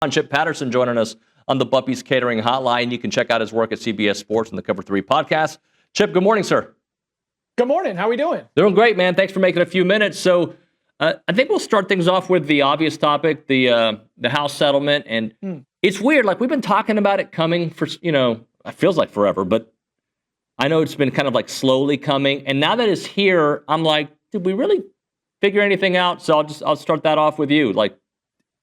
Chip Patterson joining us on the Buppy's Catering Hotline. You can check out his work at CBS Sports and the Cover 3 podcast. Chip, good morning, sir. Good morning. How are we doing? Doing great, man. Thanks for making a few minutes. So I think we'll start things off with the obvious topic, the House settlement. And it's weird. Like, we've been talking about it coming for, it feels like forever, but I know it's been kind of like slowly coming. And now that it's here, I'm like, did we really figure anything out? So I'll start that off with you. Like,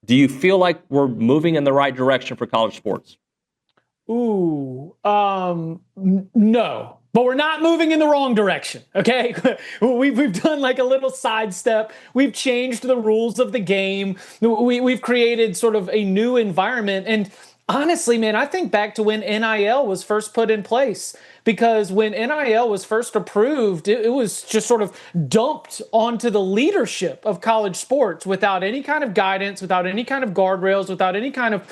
do you feel like we're moving in the right direction for college sports? No, but we're not moving in the wrong direction. Okay. We've done like a little sidestep. We've changed the rules of the game. We've created sort of a new environment. And honestly, man, I think back to when NIL was first put in place, because when NIL was first approved, it was just sort of dumped onto the leadership of college sports without any kind of guidance, without any kind of guardrails, without any kind of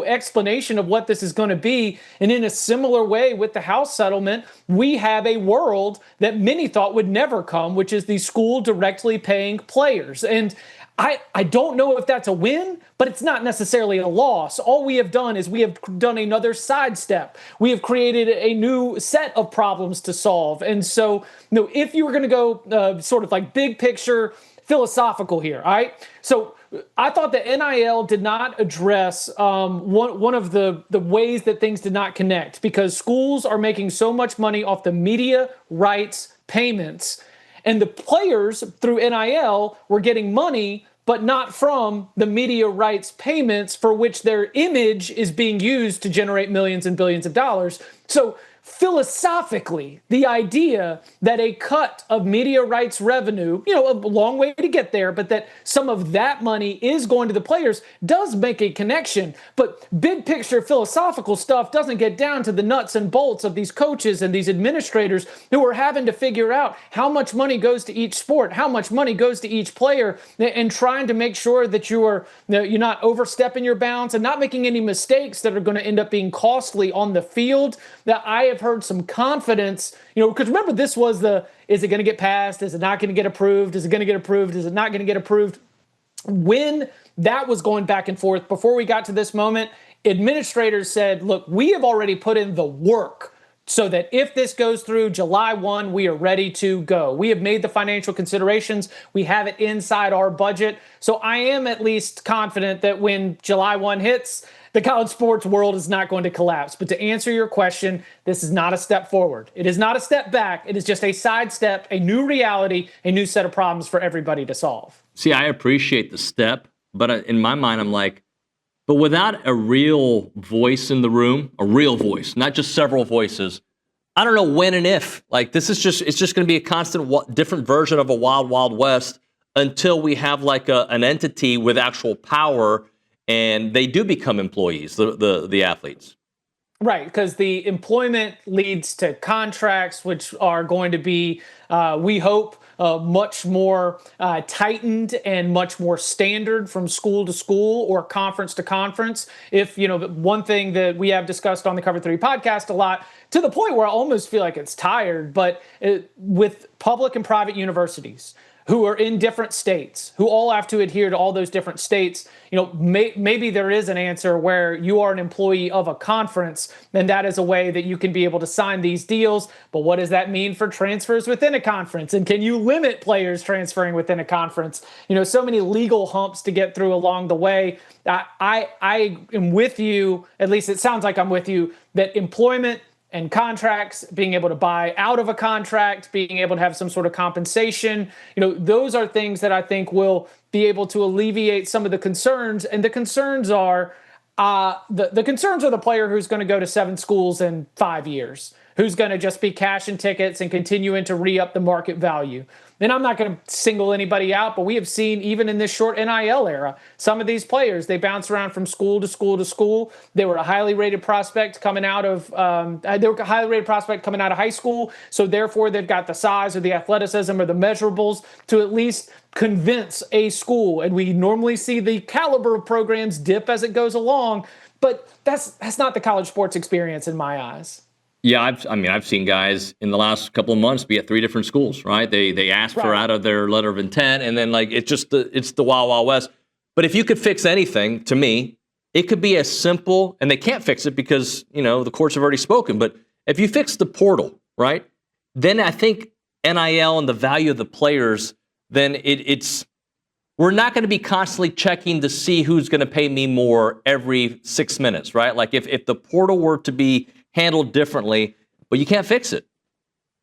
explanation of what this is going to be. And in a similar way with the House settlement, we have a world that many thought would never come, which is the school directly paying players. And I don't know if that's a win, but it's not necessarily a loss. All we have done is we have done another sidestep. We have created a new set of problems to solve. And so, if you were going to go sort of like big picture philosophical here, all right? So I thought that NIL did not address one of the ways that things did not connect, because schools are making so much money off the media rights payments, and the players through NIL were getting money, but not from the media rights payments for which their image is being used to generate millions and billions of dollars. So philosophically, the idea that a cut of media rights revenue, a long way to get there, but that some of that money is going to the players does make a connection. But big picture philosophical stuff doesn't get down to the nuts and bolts of these coaches and these administrators who are having to figure out how much money goes to each sport, how much money goes to each player, and trying to make sure that you're not overstepping your bounds and not making any mistakes that are going to end up being costly on the field. That I have heard some confidence, because remember, this was is it going to get passed? Is it not going to get approved? Is it going to get approved? Is it not going to get approved? When that was going back and forth, before we got to this moment, administrators said, look, we have already put in the work so that if this goes through July 1, we are ready to go. We have made the financial considerations. We have it inside our budget. So I am at least confident that when July 1 hits, the college sports world is not going to collapse. But to answer your question, this is not a step forward. It is not a step back. It is just a sidestep, a new reality, a new set of problems for everybody to solve. See, I appreciate the step, but in my mind, I'm like, but without a real voice in the room, a real voice, not just several voices, I don't know when and if. Like, it's just going to be a constant different version of a wild, wild west until we have like an entity with actual power and they do become employees, the athletes. Right, because the employment leads to contracts, which are going to be, we hope, much more tightened and much more standard from school to school or conference to conference. If, one thing that we have discussed on the Cover 3 podcast a lot, to the point where I almost feel like it's tired, but with public and private universities who are in different states, who all have to adhere to all those different states, maybe there is an answer where you are an employee of a conference, and that is a way that you can be able to sign these deals. But what does that mean for transfers within a conference? And can you limit players transferring within a conference? So many legal humps to get through along the way. I am with you, at least it sounds like I'm with you, that employment and contracts, being able to buy out of a contract, being able to have some sort of compensation, those are things that I think will be able to alleviate some of the concerns. And the concerns are the concerns are the player who's going to go to 7 schools in 5 years, who's going to just be cashing tickets and continuing to re-up the market value. And I'm not going to single anybody out, but we have seen even in this short NIL era, some of these players, they bounce around from school to school to school. They were a highly rated prospect coming out of high school. So therefore, they've got the size or the athleticism or the measurables to at least convince a school. And we normally see the caliber of programs dip as it goes along, but that's not the college sports experience in my eyes. Yeah, I've seen guys in the last couple of months be at 3 different schools, right? They ask for out of their letter of intent, and then like it's the wild, wild west. But if you could fix anything, to me, it could be as simple, and they can't fix it because, the courts have already spoken, but if you fix the portal, right, then I think NIL and the value of the players, then we're not going to be constantly checking to see who's going to pay me more every 6 minutes, right? Like if the portal were to be handled differently, but you can't fix it.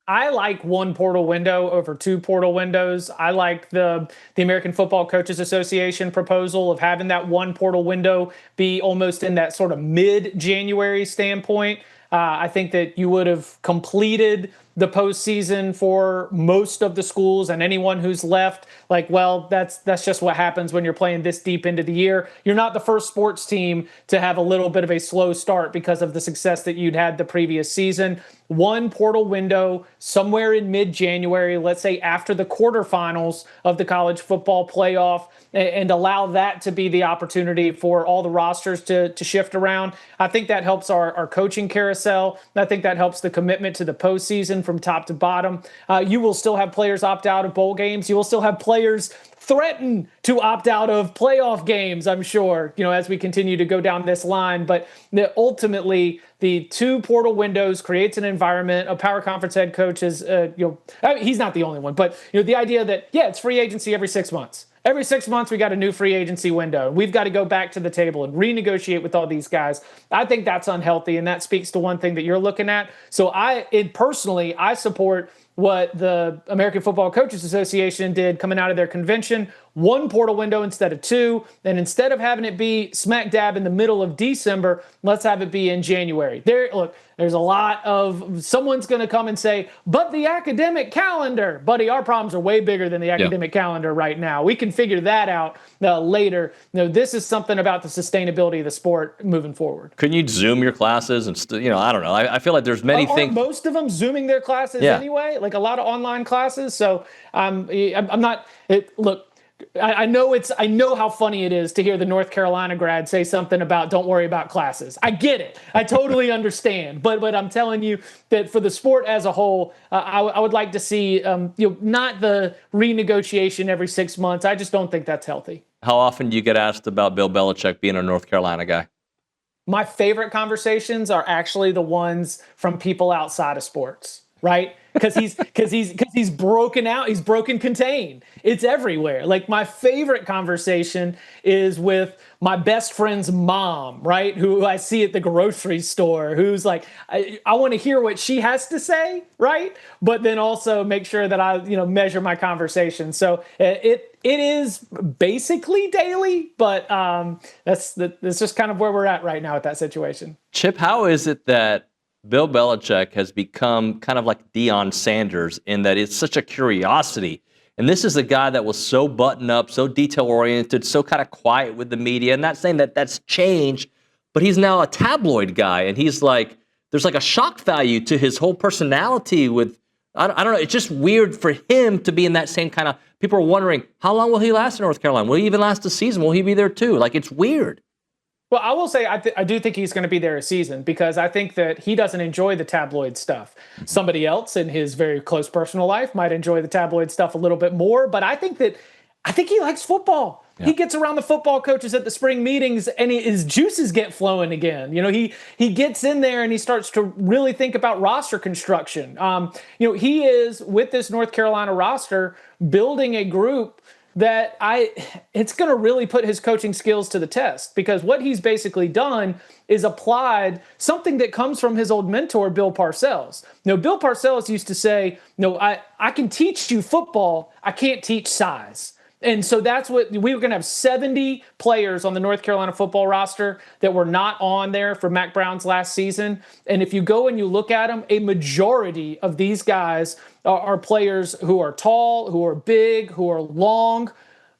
I like one portal window over two portal windows. I like the American Football Coaches Association proposal of having that one portal window be almost in that sort of mid-January standpoint. I think that you would have completed the postseason for most of the schools, and anyone who's left, that's just what happens when you're playing this deep into the year. You're not the first sports team to have a little bit of a slow start because of the success that you'd had the previous season. One portal window somewhere in mid-January, let's say after the quarterfinals of the college football playoff, and allow that to be the opportunity for all the rosters to shift around. I think that helps our coaching carousel. I think that helps the commitment to the postseason from top to bottom. You will still have players opt out of bowl games. You will still have players threaten to opt out of playoff games, I'm sure, as we continue to go down this line. But ultimately, the two portal windows creates an environment. A power conference head coach is, he's not the only one, but the idea that, it's free agency every 6 months. Every 6 months, we got a new free agency window. We've got to go back to the table and renegotiate with all these guys. I think that's unhealthy, and that speaks to one thing that you're looking at. So I support what the American Football Coaches Association did coming out of their convention. One portal window instead of two. And instead of having it be smack dab in the middle of December, let's have it be in January. There's a lot of, someone's going to come and say, but the academic calendar. Buddy, our problems are way bigger than the academic calendar right now. We can figure that out later. This is something about the sustainability of the sport moving forward. Couldn't you Zoom your classes? And I don't know. I feel like there's many things. Most of them Zooming their classes anyway, like a lot of online classes. So I'm not, look, I know how funny it is to hear the North Carolina grad say something about don't worry about classes. I get it. I totally understand. But I'm telling you that for the sport as a whole, I would like to see not the renegotiation every 6 months. I just don't think that's healthy. How often do you get asked about Bill Belichick being a North Carolina guy? My favorite conversations are actually the ones from people outside of sports. Right? Because he's broken out. He's broken contain. It's everywhere. Like my favorite conversation is with my best friend's mom, right? Who I see at the grocery store, who's like, I want to hear what she has to say, right? But then also make sure that I, measure my conversation. So it is basically daily, but that's just kind of where we're at right now with that situation. Chip, how is it that Bill Belichick has become kind of like Deion Sanders in that it's such a curiosity? And this is a guy that was so buttoned up, so detail-oriented, so kind of quiet with the media. And not saying that that's changed, but he's now a tabloid guy. And he's like, there's like a shock value to his whole personality with, I don't know, it's just weird for him to be in that same kind of, people are wondering, how long will he last in North Carolina? Will he even last a season? Will he be there too? Like, it's weird. Well, I will say I do think he's going to be there a season because I think that he doesn't enjoy the tabloid stuff. Somebody else in his very close personal life might enjoy the tabloid stuff a little bit more, but I think he likes football. Yeah. He gets around the football coaches at the spring meetings and his juices get flowing again. He gets in there and he starts to really think about roster construction. He is, with this North Carolina roster, building a group that it's going to really put his coaching skills to the test, because what he's basically done is applied something that comes from his old mentor, Bill Parcells. Bill Parcells used to say, I can teach you football. I can't teach size. And so that's what we were going to have 70 players on the North Carolina football roster that were not on there for Mack Brown's last season. And if you go and you look at them, a majority of these guys are players who are tall, who are big, who are long.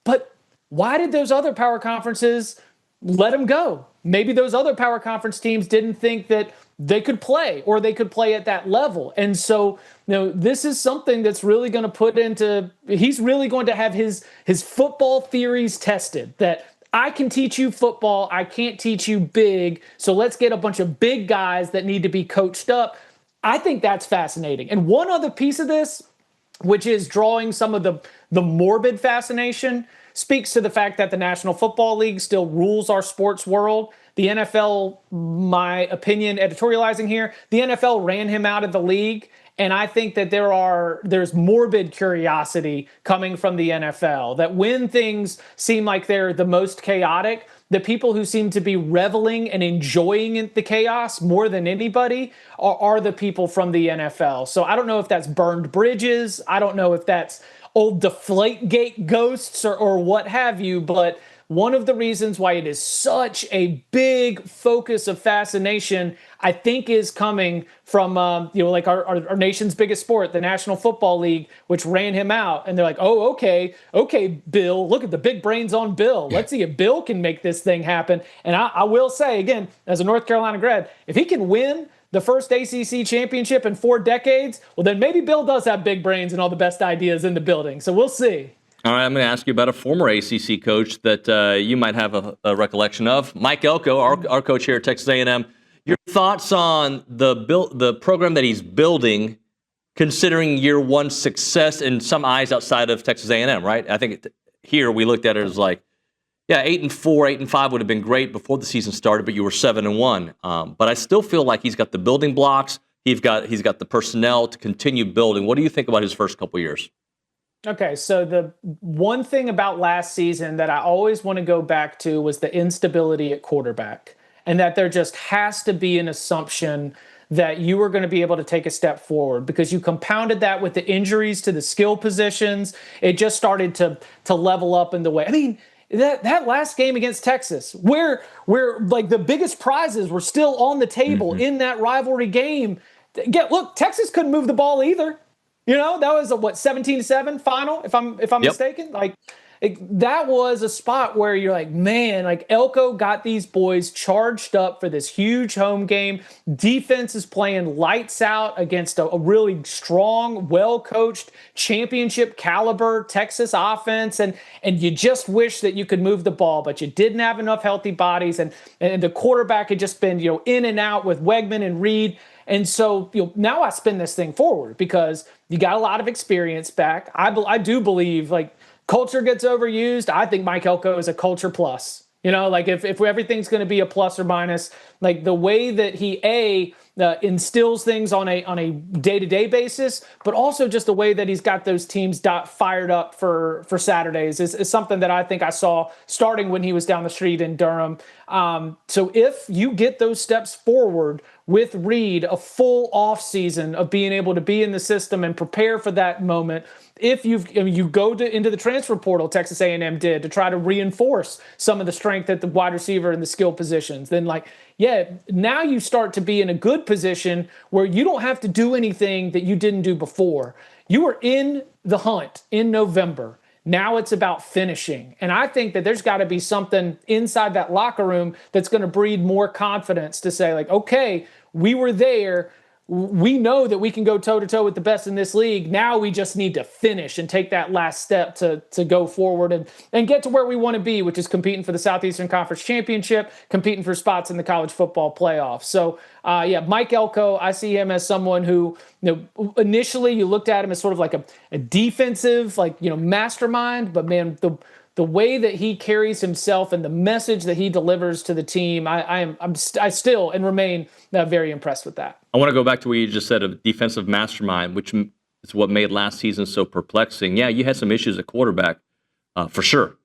But why did those other power conferences let them go? Maybe those other power conference teams didn't think that they could play or they could play at that level. And so, this is something that's really going to he's really going to have his football theories tested, that I can teach you football. I can't teach you big. So let's get a bunch of big guys that need to be coached up. I think that's fascinating. And one other piece of this, which is drawing some of The morbid fascination speaks to the fact that the National Football League still rules our sports world. The NFL, my opinion, editorializing here, the NFL ran him out of the league. And I think that there's morbid curiosity coming from the NFL, that when things seem like they're the most chaotic, the people who seem to be reveling and enjoying the chaos more than anybody are the people from the NFL. So I don't know if that's burned bridges. I don't know if that's old Deflategate ghosts or what have you, but one of the reasons why it is such a big focus of fascination, I think, is coming from, like our nation's biggest sport, the National Football League, which ran him out. And they're like, oh, okay, Bill, look at the big brains on Bill. Let's see if Bill can make this thing happen. And I will say, again, as a North Carolina grad, if he can win the first ACC championship in 4 decades, well, then maybe Bill does have big brains and all the best ideas in the building. So we'll see. All right, I'm going to ask you about a former ACC coach that you might have a recollection of, Mike Elko, our coach here at Texas A&M. Your thoughts on the program that he's building, considering year one success in some eyes outside of Texas A&M, right? I think here we looked at it as like, yeah, 8-4, 8-5 would have been great before the season started, but you were 7-1. But I still feel like he's got the building blocks. He's got the personnel to continue building. What do you think about his first couple years? Okay, so the one thing about last season that I always want to go back to was the instability at quarterback, and that there just has to be an assumption that you were going to be able to take a step forward, because you compounded that with the injuries to the skill positions. It just started to level up in the way. I mean, that last game against Texas, where like the biggest prizes were still on the table in that rivalry game. Look, Texas couldn't move the ball either. You know, that was a 17-7 final, if I'm mistaken. Like, that was a spot where you're like, man, like Elko got these boys charged up for this huge home game. Defense is playing lights out against a really strong, well-coached, championship caliber Texas offense. And you just wish that you could move the ball, but you didn't have enough healthy bodies. And the quarterback had just been, in and out with Wegman and Reed. And so now I spin this thing forward, because you got a lot of experience back. I do believe, like, culture gets overused. I think Mike Elko is a culture plus. Like if everything's going to be a plus or minus, like the way that he instills things on a day-to-day basis, but also just the way that he's got those teams fired up for Saturdays is something that I think I saw starting when he was down the street in Durham. So if you get those steps forward with Reed, a full off season of being able to be in the system and prepare for that moment, if you go into the transfer portal, Texas A&M did, to try to reinforce some of the strength at the wide receiver and the skill positions, then now you start to be in a good position where you don't have to do anything that you didn't do before. You were in the hunt in November. Now it's about finishing. And I think that there's got to be something inside that locker room that's going to breed more confidence to say, like, okay, we were there. We know that we can go toe-to-toe with the best in this league. Now we just need to finish and take that last step to go forward and get to where we want to be, which is competing for the Southeastern Conference Championship, competing for spots in the college football playoff. So, Mike Elko, I see him as someone who, initially you looked at him as sort of like a defensive, mastermind, but man, the way that he carries himself and the message that he delivers to the team, I still remain very impressed with that. I want to go back to what you just said, a defensive mastermind, which is what made last season so perplexing. Yeah, you had some issues at quarterback, for sure.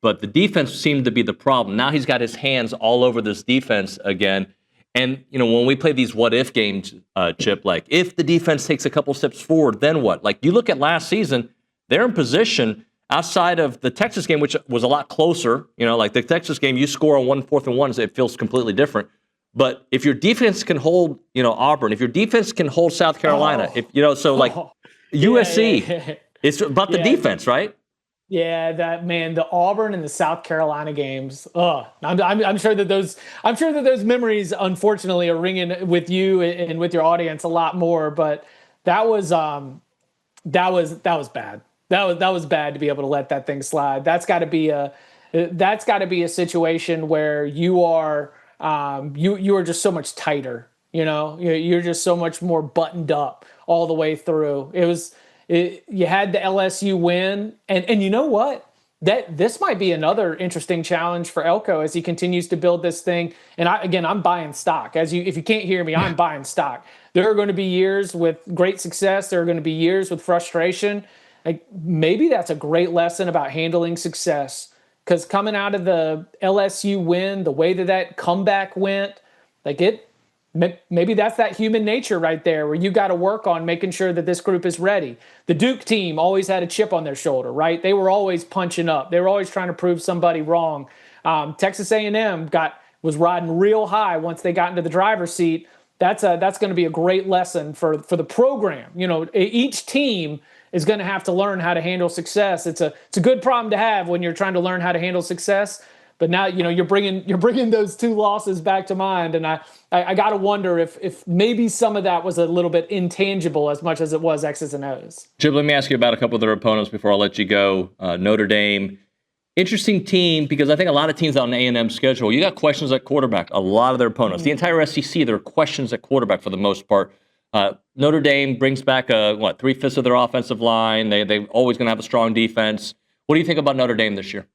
But the defense seemed to be the problem. Now he's got his hands all over this defense again. And, when we play these what-if games, Chip, like if the defense takes a couple steps forward, then what? Like you look at last season, they're in position outside of the Texas game, which was a lot closer. Like the Texas game, you score on 4th and 1, it feels completely different. But if your defense can hold, Auburn, if your defense can hold South Carolina, USC, it's about the defense, right? Yeah, the Auburn and the South Carolina games. I'm sure that those memories, unfortunately, are ringing with you and with your audience a lot more. But that was bad. That was bad to be able to let that thing slide. That's got to be a situation where you are you are just so much tighter. You're just so much more buttoned up all the way through. You had the LSU win, and you know what? That this might be another interesting challenge for Elko as he continues to build this thing. And I'm buying stock. If you can't hear me, I'm buying stock. There are going to be years with great success. There are going to be years with frustration. Like maybe that's a great lesson about handling success. Because coming out of the LSU win, the way that comeback went, maybe that's that human nature right there where you got to work on making sure that this group is ready. The Duke team always had a chip on their shoulder, right? They were always punching up. They were always trying to prove somebody wrong. Texas A&M was riding real high once they got into the driver's seat. That's going to be a great lesson for the program. Each team is going to have to learn how to handle success. It's a good problem to have when you're trying to learn how to handle success. But now, you're bringing those 2 losses back to mind, and I got to wonder if maybe some of that was a little bit intangible as much as it was X's and O's. Jim, let me ask you about a couple of their opponents before I'll let you go. Notre Dame, interesting team because I think a lot of teams on A&M's schedule, you got questions at quarterback. A lot of their opponents, the entire SEC, there are questions at quarterback for the most part. Notre Dame brings back 3/5 of their offensive line. They're always going to have a strong defense. What do you think about Notre Dame this year?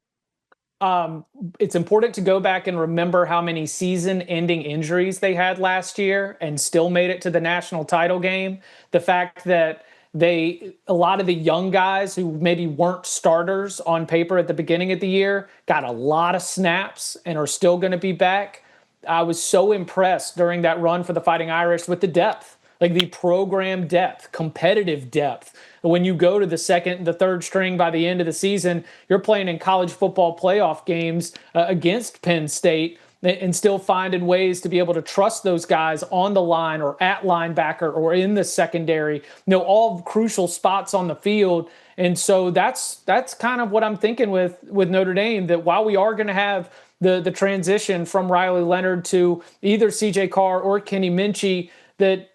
It's important to go back and remember how many season-ending injuries they had last year and still made it to the national title game. The fact that a lot of the young guys who maybe weren't starters on paper at the beginning of the year got a lot of snaps and are still going to be back. I was so impressed during that run for the Fighting Irish with the depth, like the program depth, competitive depth. When you go to the second, the third string by the end of the season, you're playing in college football playoff games against Penn State and still finding ways to be able to trust those guys on the line or at linebacker or in the secondary, all crucial spots on the field. And so that's kind of what I'm thinking with Notre Dame, that while we are going to have the transition from Riley Leonard to either CJ Carr or Kenny Minchey, that,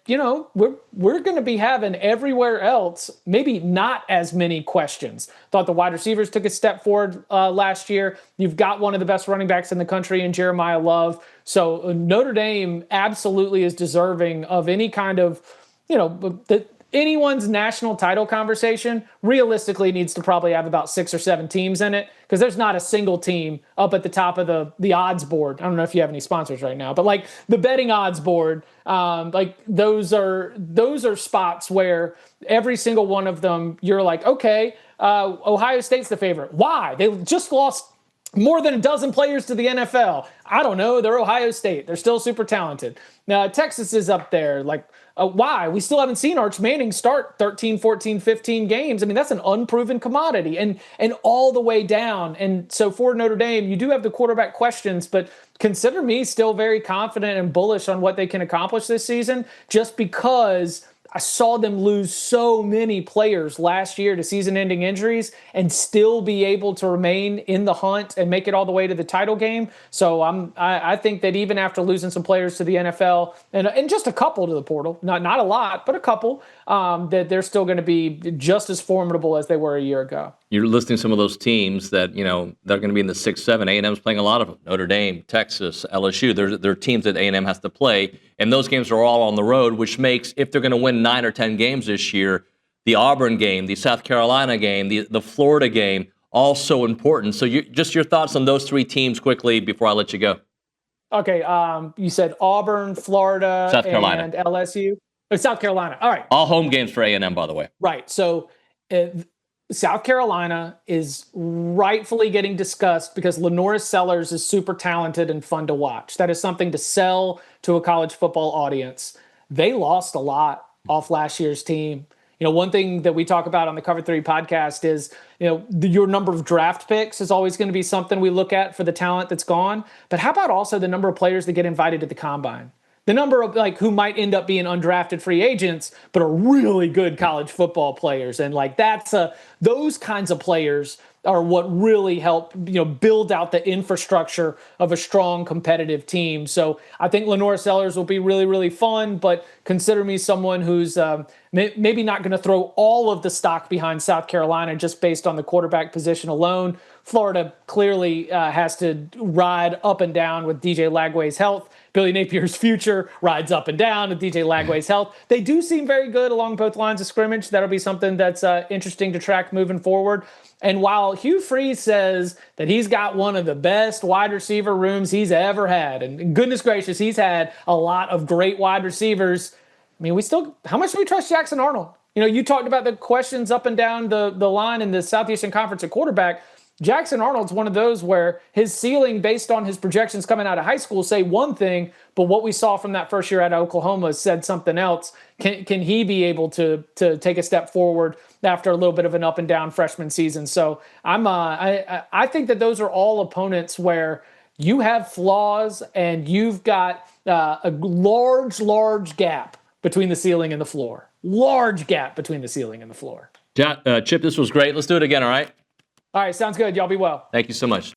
we're going to be having everywhere else, maybe not as many questions. Thought the wide receivers took a step forward last year. You've got one of the best running backs in the country in Jeremiah Love. So Notre Dame absolutely is deserving of any kind of, anyone's national title conversation realistically needs to probably have about 6 or 7 teams in it, because there's not a single team up at the top of the odds board. I don't know if you have any sponsors right now, but like the betting odds board, those are spots where every single one of them, you're like, okay, Ohio State's the favorite. Why? They just lost more than a dozen players to the NFL. I don't know. They're Ohio State. They're still super talented. Now, Texas is up there. Why? We still haven't seen Arch Manning start 13, 14, 15 games. I mean, that's an unproven commodity and all the way down. And so for Notre Dame, you do have the quarterback questions, but consider me still very confident and bullish on what they can accomplish this season, just because I saw them lose so many players last year to season-ending injuries and still be able to remain in the hunt and make it all the way to the title game. So I think that even after losing some players to the NFL and just a couple to the portal, not a lot, but a couple, that they're still going to be just as formidable as they were a year ago. You're listing some of those teams that, they're going to be in the 6-7. A&M's playing a lot of them. Notre Dame, Texas, LSU. They're teams that A&M has to play. And those games are all on the road, which makes, if they're going to win 9 or 10 games this year, the Auburn game, the South Carolina game, the Florida game, all so important. So just your thoughts on those 3 teams quickly before I let you go. Okay, you said Auburn, Florida, South Carolina, and LSU. South Carolina. All right. All home games for A&M, by the way. Right. So South Carolina is rightfully getting discussed because Lenoris Sellers is super talented and fun to watch. That is something to sell to a college football audience. They lost a lot off last year's team. One thing that we talk about on the Cover 3 podcast is, your number of draft picks is always going to be something we look at for the talent that's gone. But how about also the number of players that get invited to the combine? The number of who might end up being undrafted free agents, but are really good college football players. And those kinds of players are what really help, build out the infrastructure of a strong competitive team. So I think Lenoris Sellers will be really, really fun, but consider me someone who's maybe not going to throw all of the stock behind South Carolina just based on the quarterback position alone. Florida clearly has to ride up and down with DJ Lagway's health. Billy Napier's future rides up and down with DJ Lagway's health. They do seem very good along both lines of scrimmage. That'll be something that's interesting to track moving forward. And while Hugh Freeze says that he's got one of the best wide receiver rooms he's ever had, and goodness gracious, he's had a lot of great wide receivers. I mean, how much do we trust Jackson Arnold? You talked about the questions up and down the line in the Southeastern Conference at quarterback. Jackson Arnold's one of those where his ceiling, based on his projections coming out of high school, say one thing, but what we saw from that first year at Oklahoma said something else. Can he be able to take a step forward after a little bit of an up and down freshman season? So I think that those are all opponents where you have flaws and you've got a large gap between the ceiling and the floor. Large gap between the ceiling and the floor. Chip, this was great. Let's do it again, all right? All right, sounds good. Y'all be well. Thank you so much.